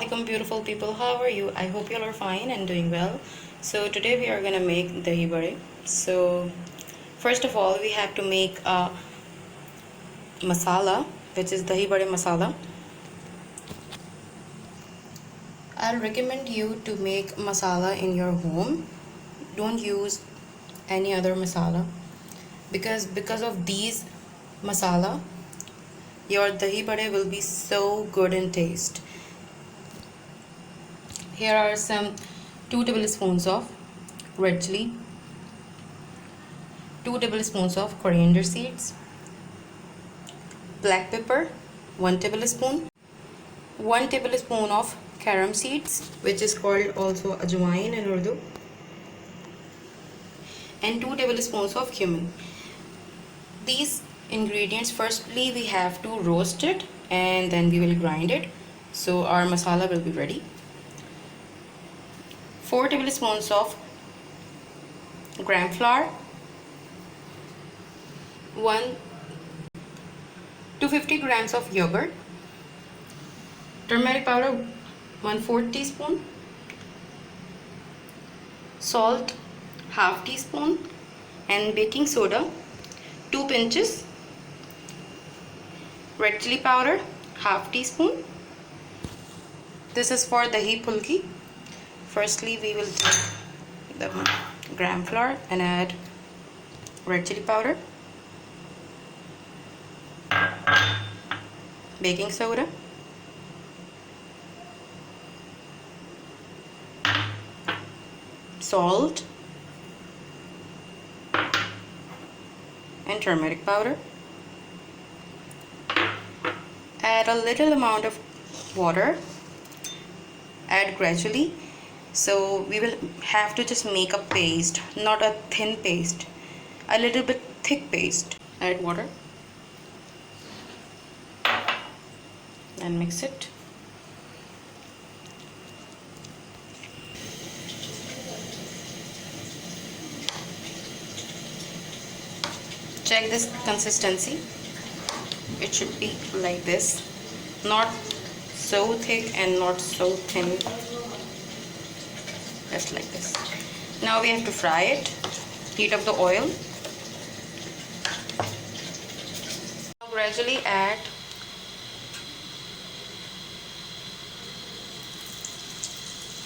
Assalamualaikum beautiful people, how are you? I hope you all are fine and doing well. So today we are gonna make dahi bade. So first of all we have to make a masala, which is dahi bade masala. I'll recommend you to make masala in your home. Don't use any other masala because of these masala your dahi bade will be so good in taste. Here are some 2 tablespoons of red chili, 2 tablespoons of coriander seeds, black pepper 1 tablespoon, 1 tablespoon of carom seeds, which is called also ajwain in Urdu, and 2 tablespoons of cumin. These ingredients, firstly we have to roast it and then we will grind it, so our masala will be ready. 4 tablespoons of gram flour, 250 grams of yogurt, turmeric powder 1/4 teaspoon, salt half teaspoon, and baking soda 2 pinches, red chili powder half teaspoon. This is for dahi phulki. Firstly we will take the gram flour and add red chili powder, baking soda, salt, and turmeric powder. Add a little amount of water, add gradually. So we will have to just make a paste, not a thin paste, a little bit thick paste. Add water and mix it. Check this consistency. It should be like this, not so thick and not so thin, just like this. Now we have to fry it. Heat up the oil. Now gradually add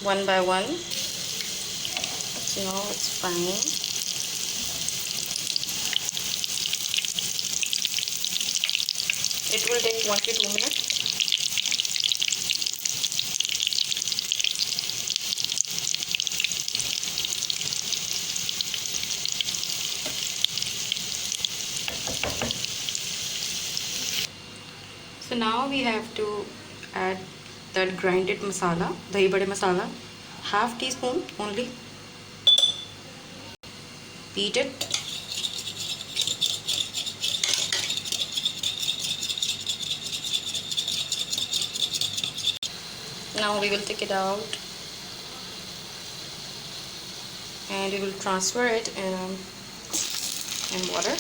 one by one. So now it's frying. It will take 1 to 2 minutes. So now we have to add that grinded masala, dahi bade masala, half teaspoon only. Beat it. Now we will take it out and we will transfer it in water.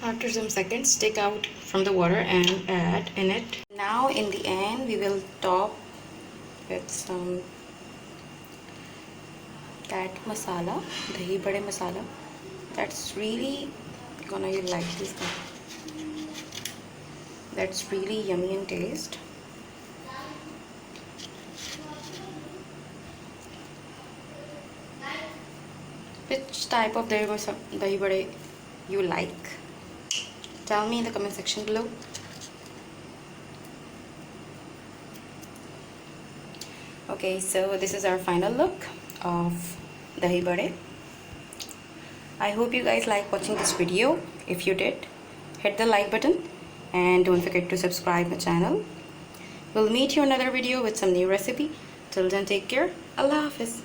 After some seconds, take out from the water and add in it. Now in the end we will top with some that masala, dahi bade masala. That's really gonna you like this one. That's really yummy in taste. Which type of dahi bade you like? Tell me in the comment section below. Okay, so this is our final look of dahi bade. I hope you guys like watching this video. If you did, hit the like button and don't forget to subscribe my channel. We'll meet you in another video with some new recipe. Till then, take care. Allah Hafiz.